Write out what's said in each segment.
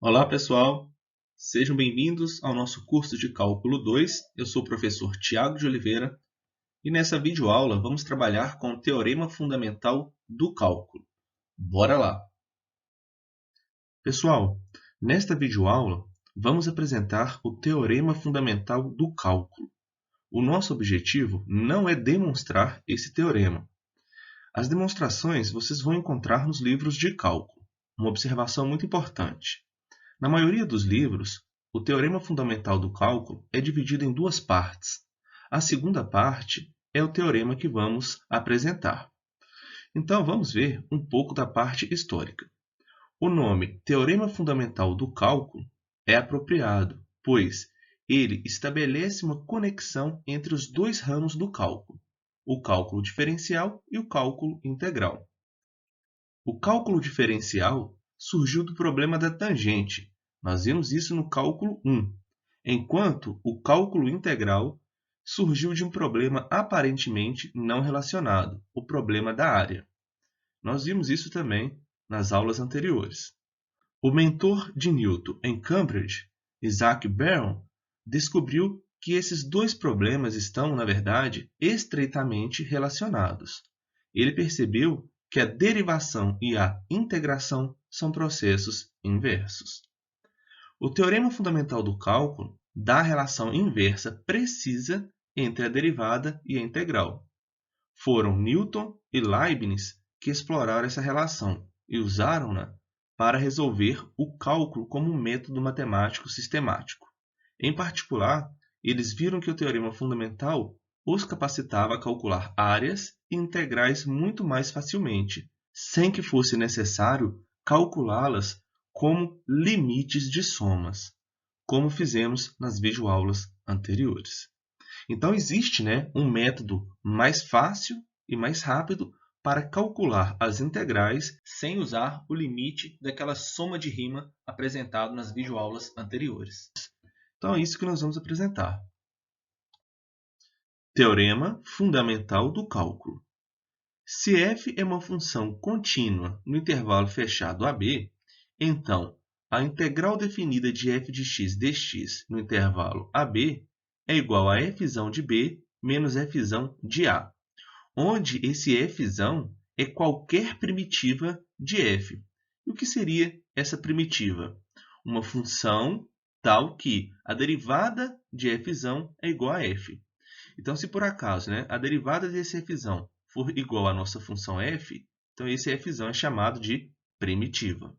Olá, pessoal! Sejam bem-vindos ao nosso curso de Cálculo 2. Eu sou o professor Tiago de Oliveira e nessa videoaula vamos trabalhar com o Teorema Fundamental do Cálculo. Bora lá! Pessoal, nesta videoaula vamos apresentar o Teorema Fundamental do Cálculo. O nosso objetivo não é demonstrar esse teorema. As demonstrações vocês vão encontrar nos livros de cálculo. Uma observação muito importante. Na maioria dos livros, o teorema fundamental do cálculo é dividido em duas partes. A segunda parte é o teorema que vamos apresentar. Então, vamos ver um pouco da parte histórica. O nome Teorema Fundamental do Cálculo é apropriado, pois ele estabelece uma conexão entre os dois ramos do cálculo, o cálculo diferencial e o cálculo integral. O cálculo diferencial surgiu do problema da tangente. Nós vimos isso no cálculo 1, enquanto o cálculo integral surgiu de um problema aparentemente não relacionado, o problema da área. Nós vimos isso também nas aulas anteriores. O mentor de Newton em Cambridge, Isaac Barron, descobriu que esses dois problemas estão, na verdade, estreitamente relacionados. Ele percebeu que a derivação e a integração são processos inversos. O teorema fundamental do cálculo dá a relação inversa precisa entre a derivada e a integral. Foram Newton e Leibniz que exploraram essa relação e usaram-na para resolver o cálculo como um método matemático sistemático. Em particular, eles viram que o teorema fundamental os capacitava a calcular áreas e integrais muito mais facilmente, sem que fosse necessário calculá-las como limites de somas, como fizemos nas videoaulas anteriores. Então, existe, um método mais fácil e mais rápido para calcular as integrais sem usar o limite daquela soma de rima apresentado nas videoaulas anteriores. Então, é isso que nós vamos apresentar. Teorema fundamental do cálculo. Se f é uma função contínua no intervalo fechado AB, então a integral definida de f de x dx no intervalo AB é igual a f de B menos f de A, onde esse f é qualquer primitiva de f. E o que seria essa primitiva? Uma função tal que a derivada de f é igual a f. Então, se por acaso a derivada desse f for igual à nossa função f, então esse f é chamado de primitiva.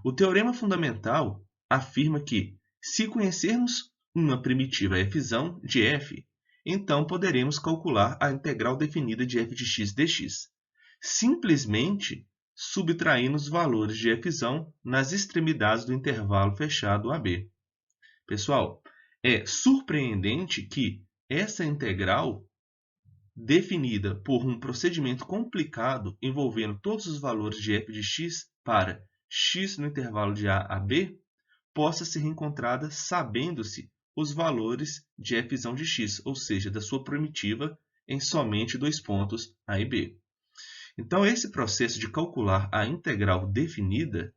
O teorema fundamental afirma que, se conhecermos uma primitiva f de f, então poderemos calcular a integral definida de f de x dx, simplesmente subtraindo os valores de f nas extremidades do intervalo fechado AB. Pessoal, é surpreendente que essa integral, definida por um procedimento complicado envolvendo todos os valores de f de x para x no intervalo de A a B, possa ser encontrada sabendo-se os valores de f de x, ou seja, da sua primitiva em somente dois pontos A e B. Então, esse processo de calcular a integral definida,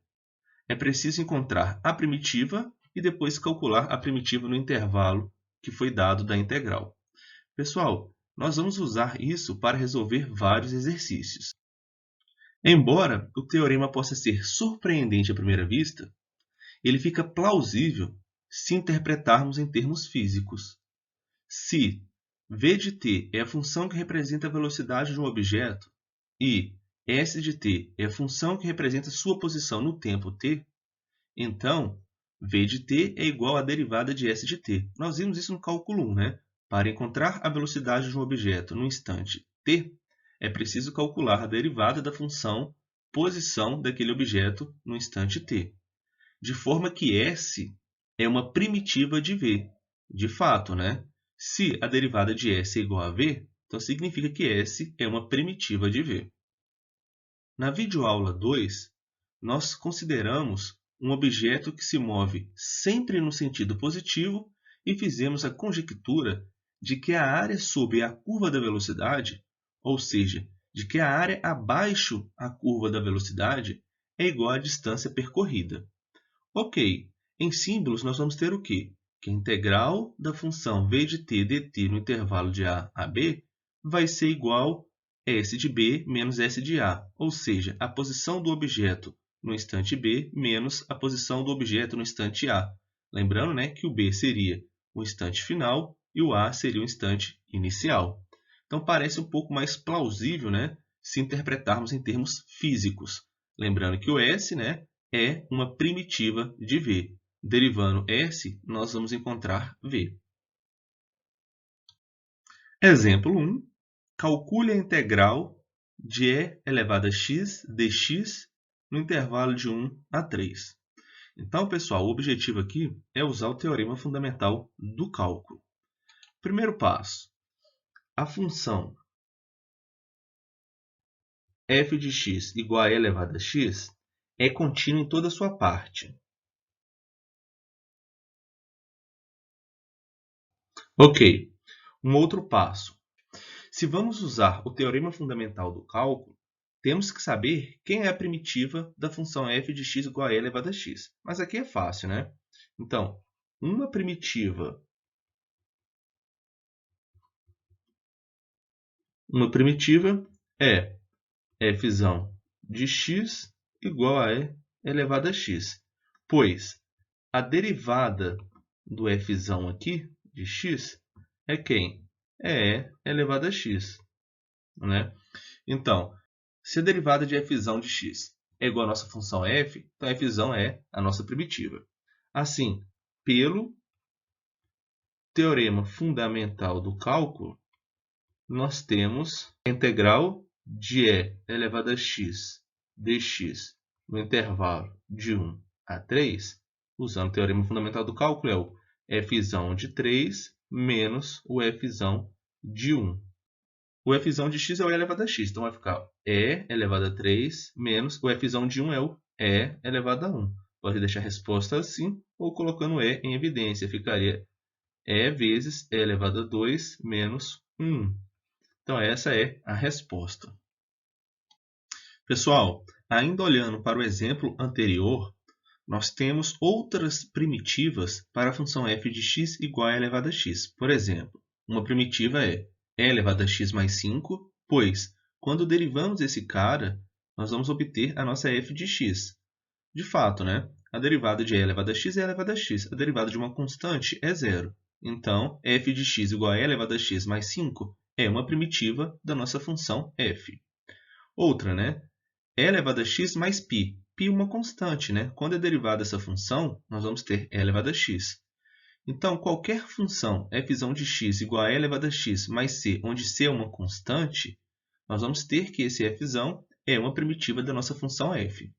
é preciso encontrar a primitiva e depois calcular a primitiva no intervalo que foi dado da integral. Pessoal, nós vamos usar isso para resolver vários exercícios. Embora o teorema possa ser surpreendente à primeira vista, ele fica plausível se interpretarmos em termos físicos. Se v de t é a função que representa a velocidade de um objeto e s de t é a função que representa sua posição no tempo t, então v de t é igual à derivada de s de t. Nós vimos isso no cálculo 1, Para encontrar a velocidade de um objeto no instante t, é preciso calcular a derivada da função posição daquele objeto no instante t. De forma que S é uma primitiva de V. De fato, Se a derivada de S é igual a V, então significa que S é uma primitiva de V. Na videoaula 2, nós consideramos um objeto que se move sempre no sentido positivo e fizemos a conjectura de que a área sob a curva da velocidade, ou seja, de que a área abaixo a curva da velocidade, é igual à distância percorrida. Ok, em símbolos nós vamos ter o quê? Que a integral da função v de t dt no intervalo de a a b vai ser igual a s de b menos s de a, ou seja, a posição do objeto no instante b menos a posição do objeto no instante a. Lembrando, né, que o b seria o instante final e o a seria o instante inicial. Então parece um pouco mais plausível, né, se interpretarmos em termos físicos. Lembrando que o s, né, é uma primitiva de v. Derivando s, nós vamos encontrar v. Exemplo 1. Calcule a integral de e elevado a x dx no intervalo de 1 a 3. Então, pessoal, o objetivo aqui é usar o teorema fundamental do cálculo. Primeiro passo. A função f de x igual a e elevado a x é contínua em toda a sua parte. Ok. Um outro passo. Se vamos usar o teorema fundamental do cálculo, temos que saber quem é a primitiva da função f de x igual a e elevado a x. Mas aqui é fácil, né? Então, uma primitiva é f de x igual a e elevado a x, pois a derivada do f aqui, de x, é quem? É e elevado a x, né? Então, se a derivada de f de x é igual à nossa função f, então f é a nossa primitiva. Assim, pelo teorema fundamental do cálculo, nós temos a integral de e elevado a x dx no intervalo de 1 a 3, usando o teorema fundamental do cálculo, é o f de 3 menos o f de 1. O f de x é o e elevado a x, então vai ficar e elevado a 3 menos o f de 1 é o e elevado a 1. Pode deixar a resposta assim, ou colocando e em evidência, ficaria e vezes e elevado a 2 menos 1. Então, essa é a resposta. Pessoal, ainda olhando para o exemplo anterior, nós temos outras primitivas para a função f de x igual a e elevado a x. Por exemplo, uma primitiva é e elevado a x mais 5, pois, quando derivamos esse cara, nós vamos obter a nossa f de x. De fato, né? A derivada de e elevado a x é e elevado a x. A derivada de uma constante é zero. Então, f de x igual a e elevado a x mais 5 é uma primitiva da nossa função f. Outra, né? E elevado a x mais π. Π é uma constante, né? Quando é derivada dessa função, nós vamos ter e elevado a x. Então, qualquer função f de x igual a e elevado a x mais c, onde c é uma constante, nós vamos ter que esse f é uma primitiva da nossa função f.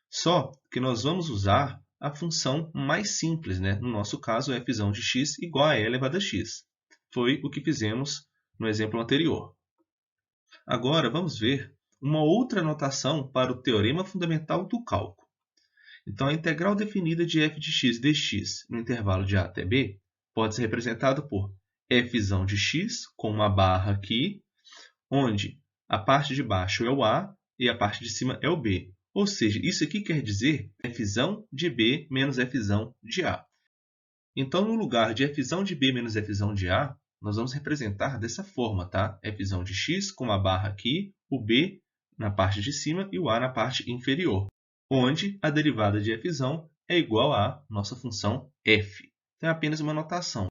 Só que nós vamos usar a função mais simples, né? No nosso caso, f de x igual a e elevado a x. Foi o que fizemos no exemplo anterior. Agora, vamos ver uma outra notação para o teorema fundamental do cálculo. Então, a integral definida de f de x dx no intervalo de a até b pode ser representada por f de x, com uma barra aqui, onde a parte de baixo é o a e a parte de cima é o b. Ou seja, isso aqui quer dizer f de b menos f de a. Então, no lugar de f de b menos f de a, nós vamos representar dessa forma, tá? f de x com uma barra aqui, o b na parte de cima e o a na parte inferior, onde a derivada de f é igual à nossa função f. Então, é apenas uma notação.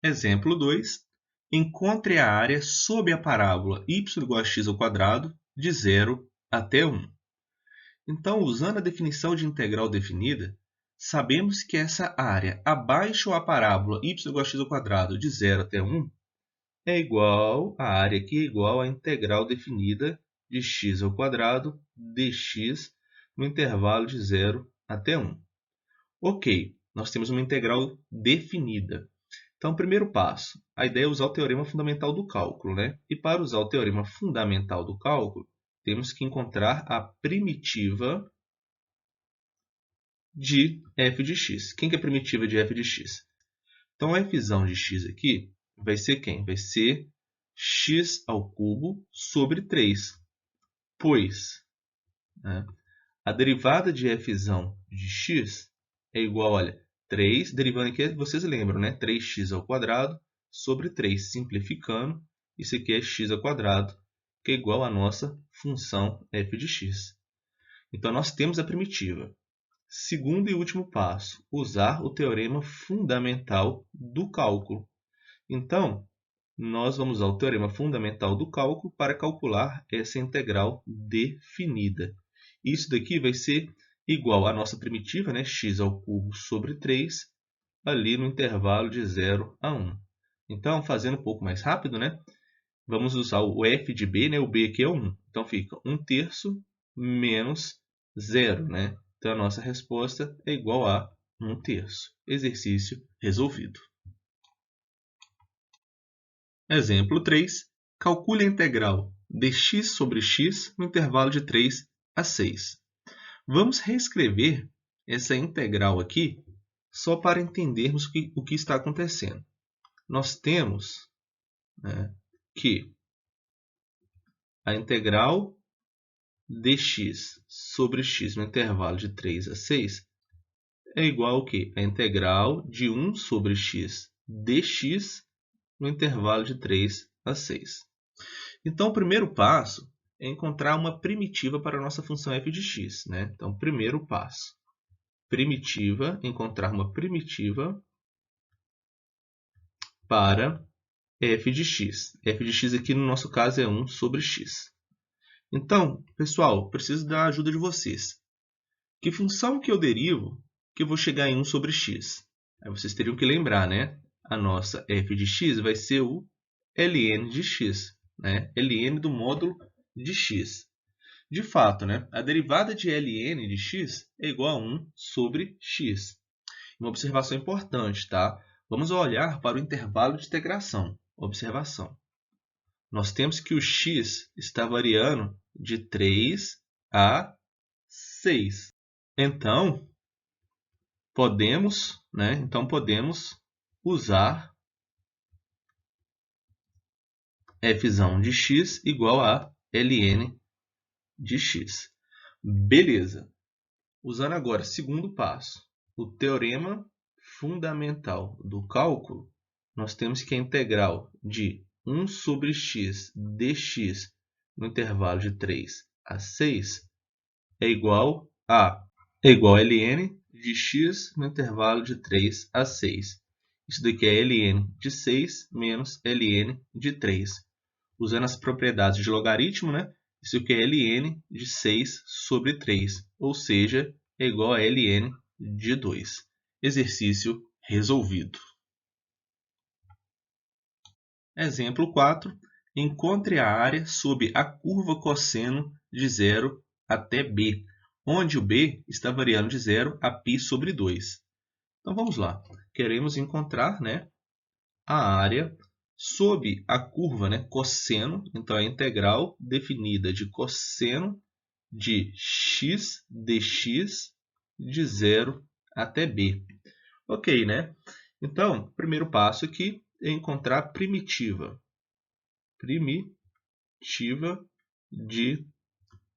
Exemplo 2. Encontre a área sob a parábola y igual a x ao quadrado de 0 até 1. Então, usando a definição de integral definida, sabemos que essa área abaixo a parábola y igual a x ao quadrado de 0 até 1 é igual à área que é igual à integral definida de x ao quadrado dx no intervalo de 0 até 1. Ok, nós temos uma integral definida. Então, primeiro passo, a ideia é usar o teorema fundamental do cálculo, né? E para usar o teorema fundamental do cálculo, temos que encontrar a primitiva de f de x. Quem que é a primitiva de f de x? Então, f de x aqui vai ser quem? Vai ser x ao cubo sobre 3, pois, né, a derivada de f de x é igual, olha, 3, derivando aqui, vocês lembram, né? 3x ao quadrado sobre 3, simplificando, isso aqui é x ao quadrado, que é igual à nossa função f de x. Então, nós temos a primitiva. Segundo e último passo, usar o teorema fundamental do cálculo. Então, nós vamos usar o teorema fundamental do cálculo para calcular essa integral definida. Isso daqui vai ser igual à nossa primitiva, né? X ao cubo sobre 3, ali no intervalo de 0 a 1. Então, fazendo um pouco mais rápido, né? Vamos usar o f de b, né? O b aqui é 1. Então, fica 1/3 menos 0, né? Então, a nossa resposta é igual a 1/3. Exercício resolvido. Exemplo 3. Calcule a integral dx sobre x no intervalo de 3 a 6. Vamos reescrever essa integral aqui só para entendermos o que está acontecendo. Nós temos, né, que a integral dx sobre x no intervalo de 3 a 6 é igual ao quê? A integral de 1 sobre x dx no intervalo de 3 a 6. Então, o primeiro passo é encontrar uma primitiva para a nossa função f de x, né? Então, primeiro passo, encontrar uma primitiva para f de x. f de x aqui no nosso caso é 1 sobre x. Então, pessoal, preciso da ajuda de vocês. Que função que eu derivo que eu vou chegar em 1 sobre x? Aí vocês teriam que lembrar, né? A nossa f de x vai ser o ln de x, né? ln do módulo de x. De fato, né? A derivada de ln de x é igual a 1 sobre x. Uma observação importante, tá? Vamos olhar para o intervalo de integração. Observação. Nós temos que o x está variando de 3 a 6. Então, podemos usar f de x igual a ln de x. Beleza. Usando agora, segundo passo, o teorema fundamental do cálculo, nós temos que a integral de 1 sobre x dx no intervalo de 3 a 6 é igual a ln de x no intervalo de 3 a 6. Isso daqui é ln de 6 menos ln de 3. Usando as propriedades de logaritmo, né? Isso aqui é ln de 6 sobre 3, ou seja, é igual a ln de 2. Exercício resolvido. Exemplo 4. Encontre a área sob a curva cosseno de 0 até b, onde o b está variando de 0 a π sobre 2. Então, vamos lá. Queremos encontrar, né, a área sob a curva, né, cosseno. Então, a integral definida de cosseno de x dx de 0 até b. Ok, né? Então, o primeiro passo aqui é encontrar a primitiva de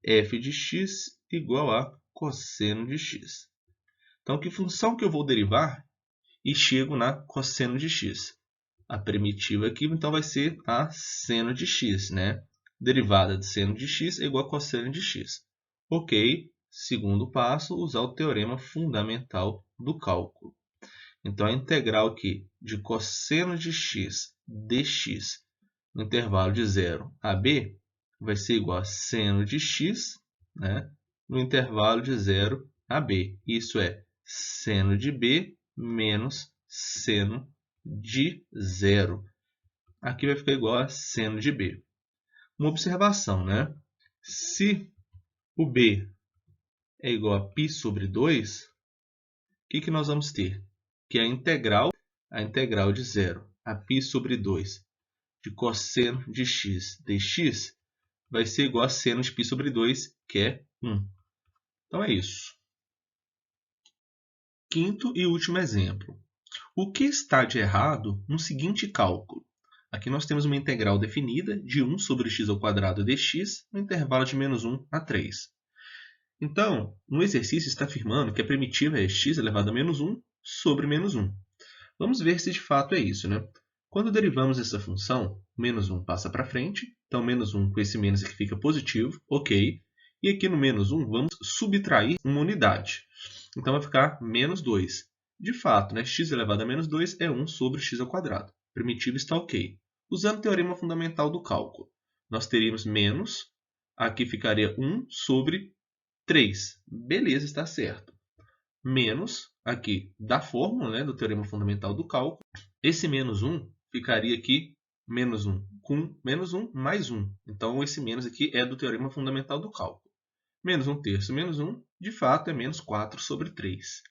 f de x igual a cosseno de x. Então, que função que eu vou derivar e chego na cosseno de x? A primitiva aqui, então, vai ser a seno de x, né? Derivada de seno de x é igual a cosseno de x. Ok, segundo passo, usar o teorema fundamental do cálculo. Então, a integral aqui de cosseno de x dx no intervalo de 0 a b vai ser igual a seno de x, né, no intervalo de 0 a b. Isso é seno de b menos seno de 0. Aqui vai ficar igual a seno de b. Uma observação, né? Se o b é igual a π sobre 2, o que nós vamos ter? Que a integral de 0 a π sobre 2 de cosseno de x dx vai ser igual a seno de π sobre 2, que é 1. Então, é isso. Quinto e último exemplo. O que está de errado no seguinte cálculo? Aqui nós temos uma integral definida de 1 sobre x ao quadrado dx no intervalo de menos 1 a 3. Então, no exercício está afirmando que a primitiva é x elevado a menos 1 sobre menos 1. Vamos ver se de fato é isso, né? Quando derivamos essa função, menos 1 passa para frente, então menos 1 com esse menos aqui fica positivo, ok. E aqui no menos 1 vamos subtrair uma unidade. Então vai ficar menos 2. De fato, né, x elevado a menos 2 é 1 sobre x ao quadrado. A primitiva está ok. Usando o teorema fundamental do cálculo, nós teríamos menos, aqui ficaria 1 sobre 3. Beleza, está certo. Menos, aqui, da fórmula, né, do teorema fundamental do cálculo. Esse menos 1 ficaria aqui, menos 1 com menos 1 mais 1. Então, esse menos aqui é do teorema fundamental do cálculo. Menos 1 terço menos 1, de fato, é menos 4 sobre 3.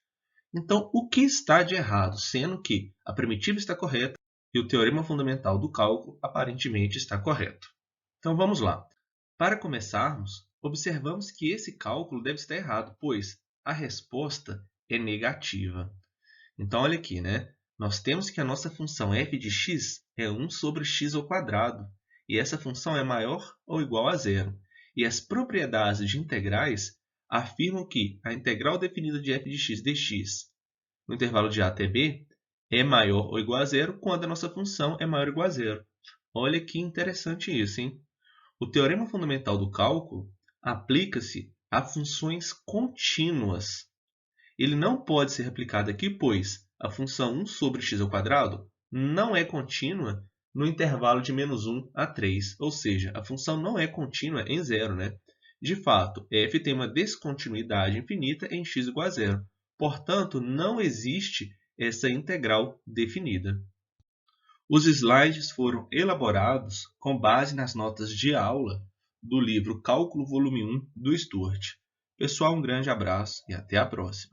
Então, o que está de errado, sendo que a primitiva está correta e o teorema fundamental do cálculo aparentemente está correto? Então, vamos lá. Para começarmos, observamos que esse cálculo deve estar errado, pois a resposta é negativa. Então, olha aqui, né? Nós temos que a nossa função f de x é 1 sobre x ao quadrado, e essa função é maior ou igual a zero. E as propriedades de integrais afirmam que a integral definida de f de x dx no intervalo de a até b é maior ou igual a zero quando a nossa função é maior ou igual a zero. Olha que interessante isso, hein? O teorema fundamental do cálculo aplica-se a funções contínuas. Ele não pode ser aplicado aqui, pois a função 1 sobre x ao quadrado não é contínua no intervalo de menos 1 a 3, ou seja, a função não é contínua em zero, né? De fato, f tem uma descontinuidade infinita em x igual a zero. Portanto, não existe essa integral definida. Os slides foram elaborados com base nas notas de aula do livro Cálculo Volume 1 do Sturt. Pessoal, um grande abraço e até a próxima.